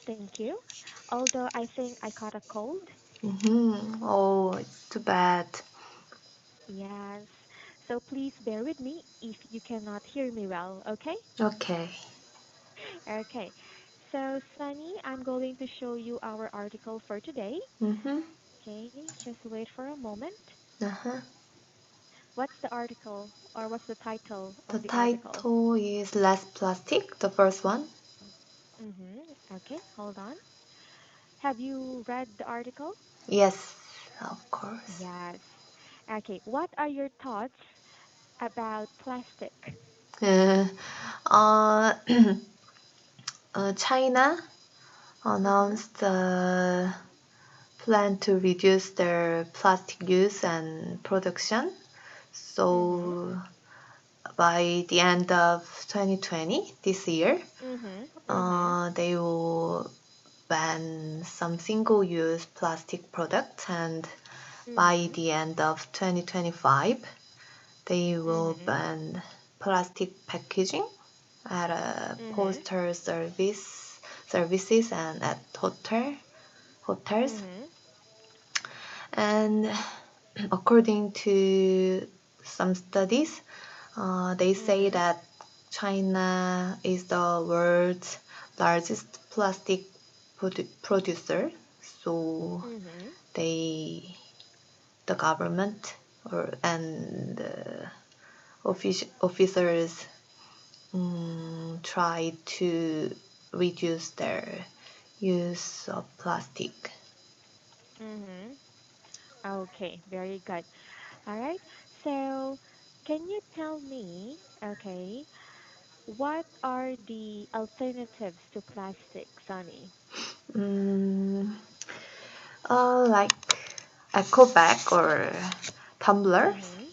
thank you. Although I think I caught a cold. Oh, it's too bad. Yes. So please bear with me if you cannot hear me well, okay? Okay. Okay. So, Sunny, I'm going to show you our article for today. Mm-hmm. Okay, just wait for a moment. Uh-huh. What's the article or what's the title The of the article? title is Less Plastic, the first one. Mm-hmm. Okay, hold on. Have you read the article? Yes, of course. Yes. Okay, what are your thoughts about plastic? Uh, uh, China Mm-hmm. announced the plan to reduce their plastic use and production. Mm-hmm. So by the end of 2020, this year, Mm-hmm. Mm-hmm. they will ban some single-use plastic products, and by Mm-hmm. the end of 2025, they will Mm-hmm. ban plastic packaging at Mm-hmm. postal services and at hotels. Mm-hmm. And according to some studies, they say Mm-hmm. that China is the world's largest plastic producer. So Mm-hmm. they, the government and officers try to reduce their use of plastic. Mm-hmm. Okay, very good. All right. So, can you tell me, okay, what are the alternatives to plastic, Sunny? Mm, like eco bag or tumblers. Mm-hmm.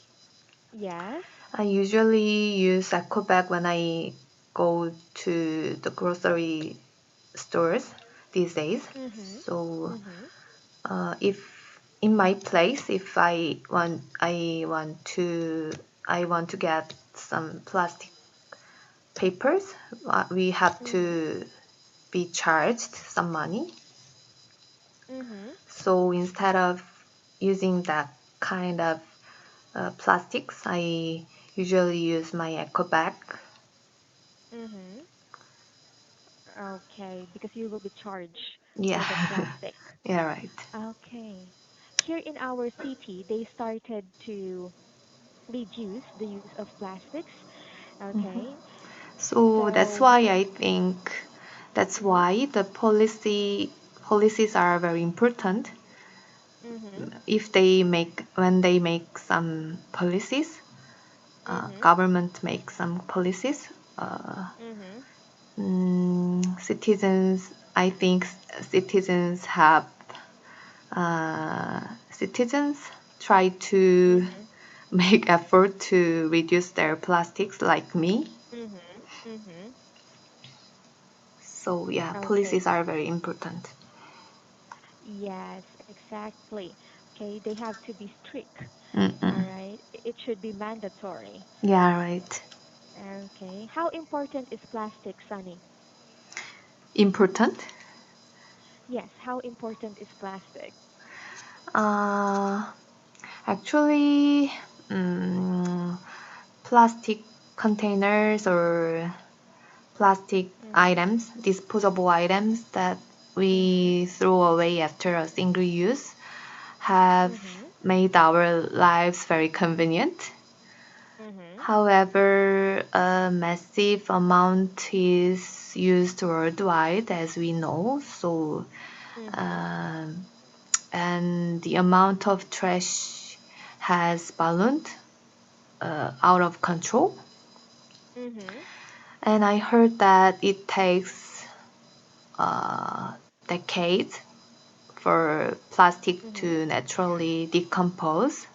Yes. I usually use eco bag when I go to the grocery stores these days. Mm-hmm. So Mm-hmm. if in my place, if I want to get some plastic papers, we have Mm-hmm. to be charged some money. Mm-hmm. So instead of using that kind of plastics, I usually use my eco bag. Mm-hmm. Okay, because you will be charged Yeah, for the plastic. yeah, right. Okay. Here in our city, they started to reduce the use of plastics. Mhm. Okay. So that's So, why I think that's mm-hmm. why the policies are very important. Mm-hmm. If they make when they make some policies, Mm-hmm. government makes some policies. Uh, Mm-hmm. Citizens, I think citizens have citizens try to Mm-hmm. make effort to reduce their plastics like me. Mm-hmm. Mm-hmm. So yeah, Okay. policies are very important. Yes, exactly. Okay, they have to be strict. All Mm-mm. right. It should be mandatory. Yeah, right. Okay. How important is plastic, Sunny? Important. Yes, how important is plastic? Uh, Actually, mm, plastic containers or plastic Mm-hmm. items, disposable items that Mm-hmm. we throw away after a single use have Mm-hmm. made our lives very convenient. Mm-hmm. However, a massive amount is used worldwide, as we know. So, Mm-hmm. um, and the amount of trash has ballooned out of control. Mm-hmm. And I heard that it takes uh, decades for plastic Mm-hmm. to naturally decompose.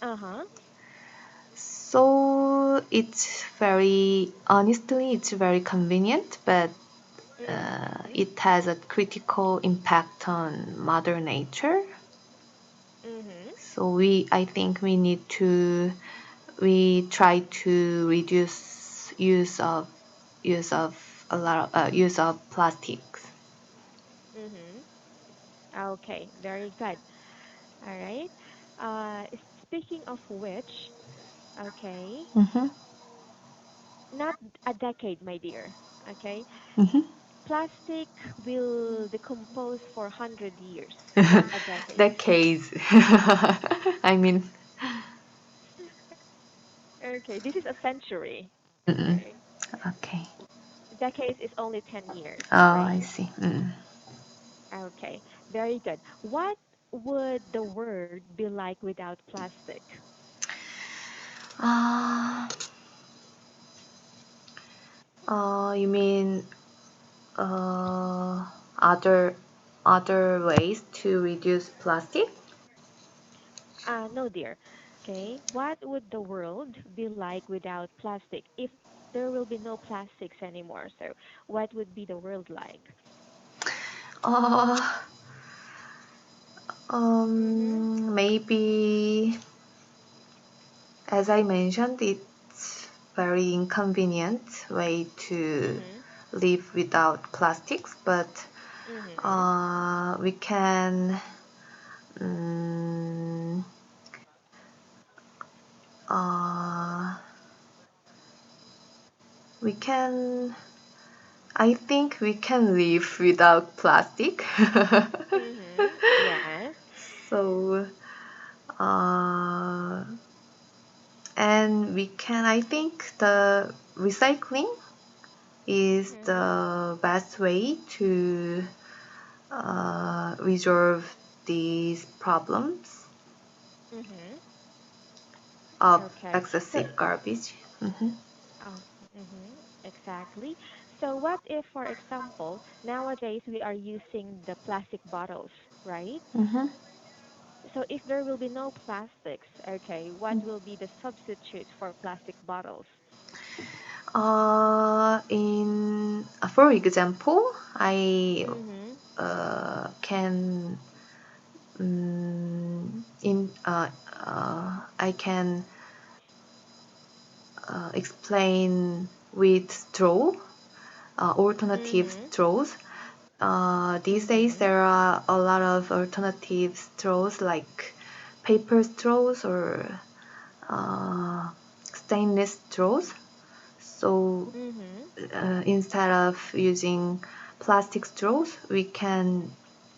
Uh-huh. So it's very convenient, but Mm-hmm. it has a critical impact on Mother Nature. Mm-hmm. So I think we try to reduce use of a lot of use of plastics. Mm-hmm. Okay, very good. All right. Speaking of which, okay, Mm-hmm. not a decade, my dear. Okay, Mm-hmm. plastic will decompose for 100 years, not a decade. Decades. I mean, Okay, this is a century. mm-mm. Okay, Okay. decades is only 10 years, Oh, I right? see. Mm. Okay, very good. What would the world be like without plastic? Uh, you mean uh, other other ways to reduce plastic? No, dear. Okay, what would the world be like without plastic if there will be no plastics anymore? So, what would be the world like? Uh, Mhm. maybe as I mentioned, it's very inconvenient way to Mhm. live without plastics, but Mhm. we can um, uh, we can I think we can live without plastic. Mhm. Yes. So uh, and we can I think the recycling is Mhm. the best way to resolve these problems Mhm. of Okay. So, excessive garbage. Hmm. oh, exactly. So, what if, for example, nowadays we are using the plastic bottles, right? Hmm. So, if there will be no plastics, okay, what will be the substitute for plastic bottles? For example, I Mhm. can in I can explain with alternative Mhm. straws. These days, Mhm. there are a lot of alternative straws like paper straws or uh, stainless straws. So Mhm. instead of using plastic straws, we can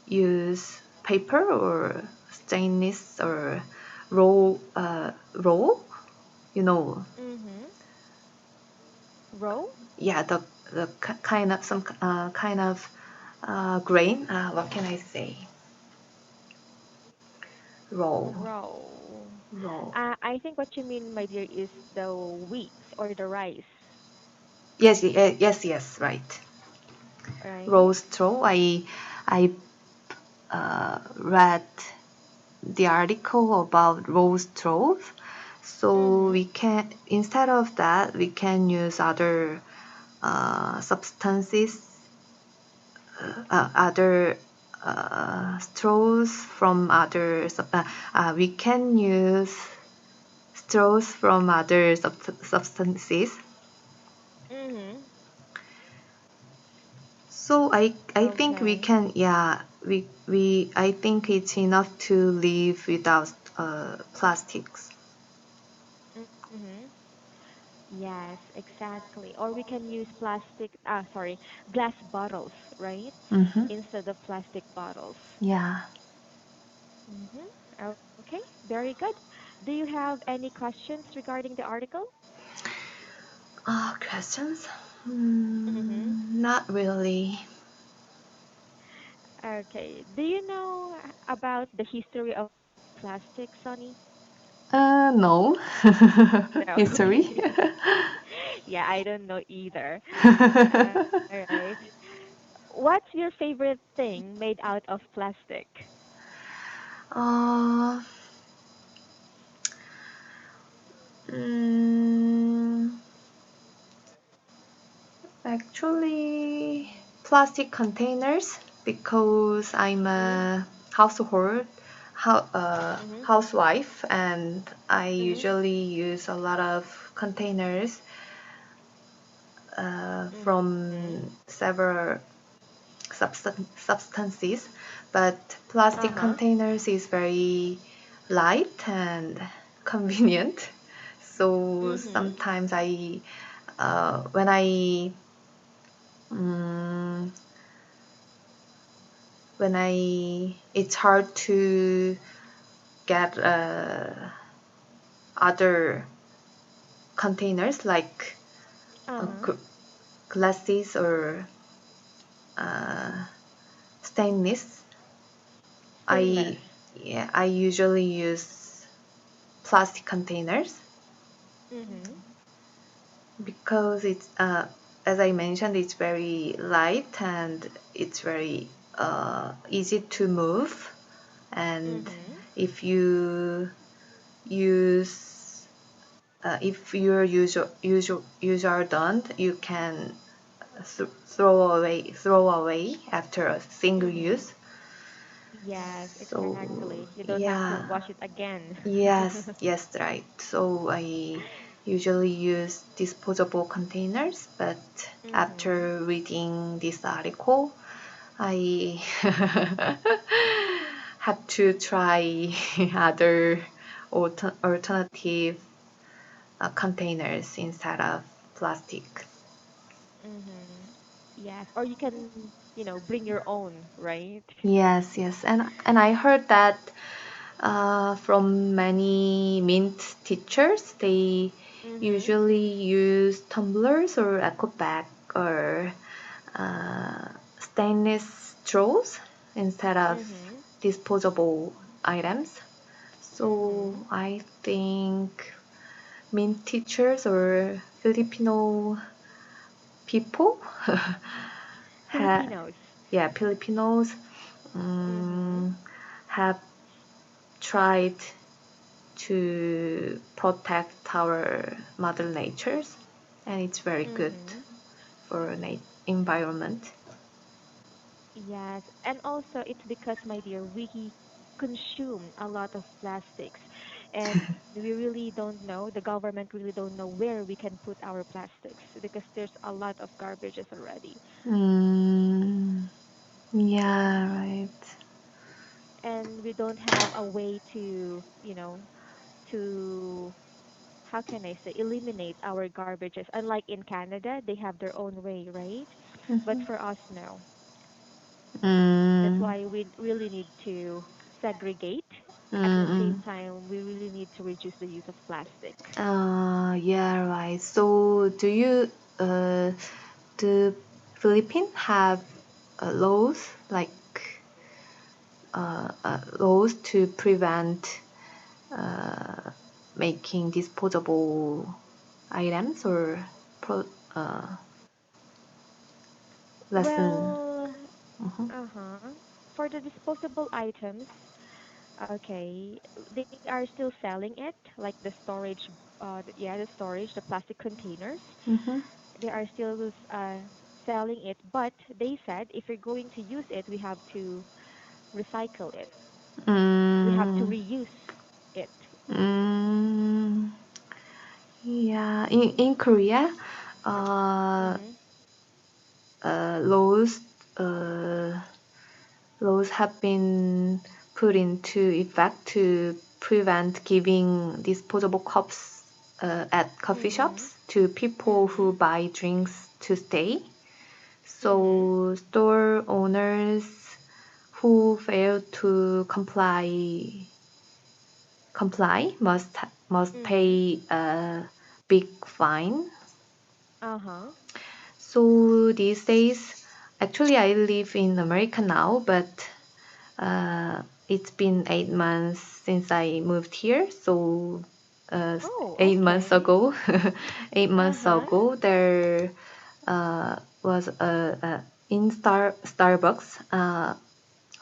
use paper or stainless or roll. You know, Mhm. Row? yeah, the kind of some kind of grain. What can I say? Roll, Row. roll. I think what you mean, my dear, is the wheat or the rice, Yes, yes, yes, right. right? Roll straw. I read the article about roll straws. So Mhm. we can instead of that we can use other substances, other straws from other. We can use straws from other substances. Mhm. So I think we Okay. can, yeah, we I think it's enough to live without plastics. Mhm. Yes, exactly. Or we can use glass bottles, right? Mm-hmm. Instead of plastic bottles. Yeah. Mhm. Okay, very good. Do you have any questions regarding the article? Questions? Mhm. Not really. Okay. Do you know about the history of plastic, Sonny? No. No. History. Yeah, I don't know either. All right. What's your favorite thing made out of plastic? uh, mm, Actually, plastic containers because I'm Mhm. a household Mhm. housewife and I Mhm. usually use a lot of containers Mhm. from substances, but plastic Uh-huh. containers is very light and convenient. So Mhm. sometimes when um, it's hard to get other containers like uh, Uh-huh. glasses or uh, stainless. Stainless. I yeah, I usually use plastic containers Mhm. because it's as I mentioned, it's very light and it's very easy to move. And Mhm. if you use if your use are done, you can throw away after a single Mhm. use. Yes, So exactly. You don't have to yeah, wash it again. yes, right. So I usually use disposable containers, but Mhm. after reading this article, I had to try other alternative containers instead of plastic. Mhm. Yes, or you can, bring your own, right? Yes, and I heard that from many Mint teachers, they Mhm. usually use tumblers or eco bag or stainless straws instead of Mhm. disposable items. So Mhm. I think Mint teachers or Filipino people ha- Filipinos. yeah, Filipinos Mhm. um, have tried to protect our mother natures, and it's very good Mhm. for environment. Yes, and also it's because, my dear, we consume a lot of plastics, and we really don't know, the government really don't know where we can put our plastics because there's a lot of garbages already. Mm, yeah, right. And we don't have a way to, to, how can I say, eliminate our garbages. Unlike in Canada, they have their own way, right? But Mhm. for us, no. That's Mm, why we really need to segregate. At the same mm, time, we really need to reduce the use of plastic. yeah, right. So, uh, do Philippines have laws like laws to prevent uh, making disposable items or pro, uh, lesson? Well, Mhm, uh-huh. For the disposable items, okay, they are still selling it, like the storage, the storage, the plastic containers. mhm, They are still selling it, but they said if you're going to use it, we have to recycle it. We have to mm, reuse it. mm, yeah, in Korea, uh, Mhm. laws uh, laws have been put into effect to prevent giving disposable cups at coffee Mhm. shops to people who Mhm. buy drinks to stay. Mhm. So store owners who fail to comply must Mhm. pay a big fine. Uh-huh. So these days, actually, I live in America now, but it's been 8 months since I moved here. So Oh, 8 months okay. ago, 8 months Uh-huh. ago, there was in Starbucks.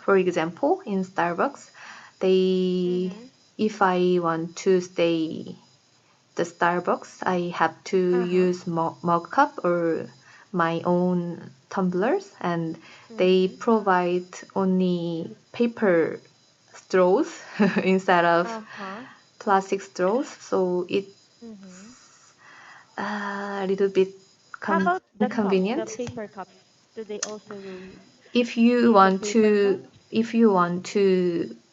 For example, in Starbucks, they Mhm. if I want to stay the Starbucks, I have to Uh-huh. use mug cup or my own tumblers, and they Mhm. provide only paper straws instead of Uh-huh. plastic straws. So it's Mhm. a little bit How about the cups, the inconvenient. paper cups? Do they also? if you in the want paper to cups.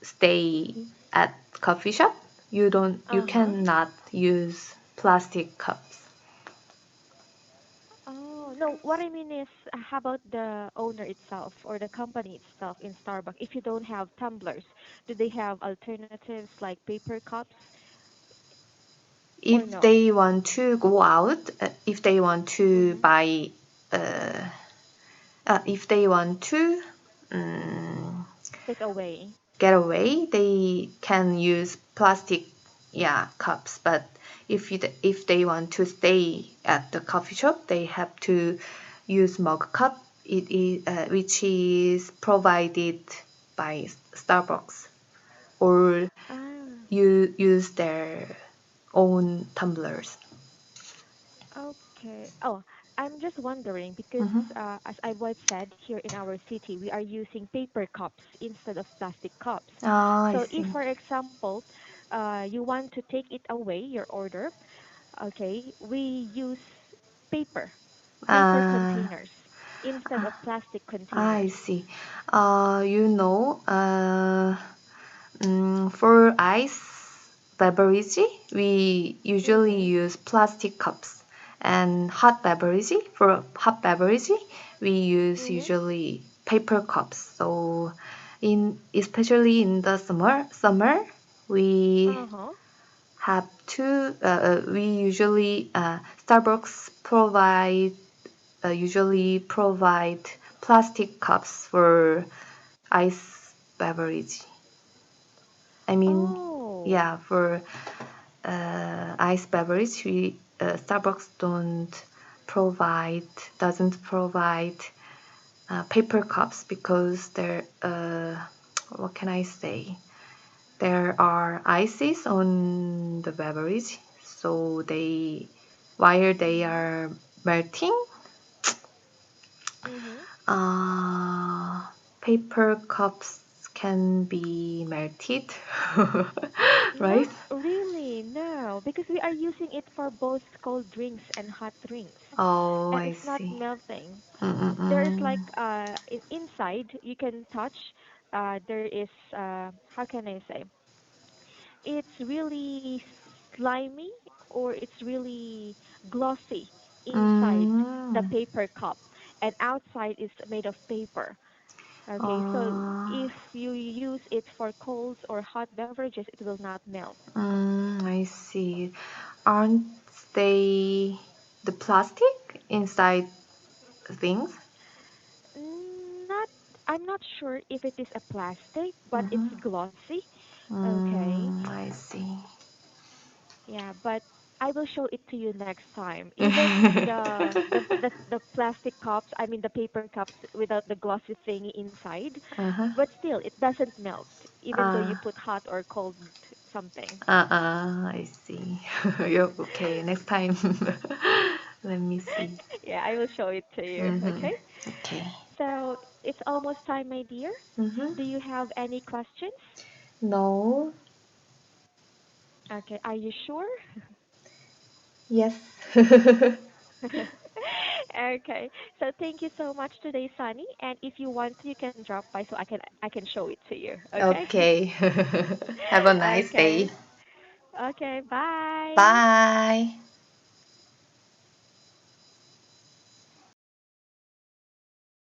stay at coffee shop, you Uh-huh. cannot use plastic cups. Oh, no, what I mean is, how about the owner itself or the company itself in Starbucks? If you don't have tumblers, do they have alternatives like paper cups or If no? they want to go out, if they want to Mm-hmm. buy, uh, if they want to um, Take away. get away, they can use plastic, yeah, cups. But if they want to stay at the coffee shop, they have to use mug cup. It is which is provided by Starbucks, or Ah, you use their own tumblers. okay. Oh, I'm just wondering because, Mm-hmm. as I've said, here in our city, we are using paper cups instead of plastic cups. Oh, I So if, see. for example, you want to take it away, your order, okay, we use paper, paper Uh, containers instead of plastic I containers. see. For ice beverage, we usually Mhm. use plastic cups, and hot beverage, for hot beverage, we use Mhm. usually paper cups. So, in especially in the summer, we Uh-huh. have to. We usually Starbucks usually provide plastic cups for ice beverage. I mean, Oh. yeah, for ice beverage, we Starbucks provide doesn't provide paper cups because they're what can I say? There are ices on the beverage, so they while they Mhm. are melting, Mhm. uh, paper cups can be melted, right? Not really, no, because we are using it for both cold drinks and hot drinks, Oh, and I it's not see. melting. There's like Mm-mm-mm. inside you can touch. There is how can I say? It's really slimy or it's really glossy inside the Mm. paper cup, and outside is made of paper. Okay, so Uh, if you use it for colds or hot beverages, it will not melt. I see. Aren't they the plastic inside things? Not, I'm not sure if it is a plastic, but it's Mm-hmm. glossy. Okay. I see. Yeah, but I will show it to you next time. Even the plastic cups, I mean the paper cups without the glossy thingy inside, Uh-huh. but still it doesn't melt, even though you Uh, put hot or cold something. I see. Yeah, okay, next time. Let me see. Yeah, I will show it to you. Mm-hmm. Okay. Okay. So it's almost time, my dear. Mm-hmm. Do you have any questions? No. Okay, are you sure? Yes. Okay. So thank you so much today, Sunny. And if you want to, you can drop by so I can show it to you. Okay? Okay. Have a nice day. Okay. Okay, bye. Bye.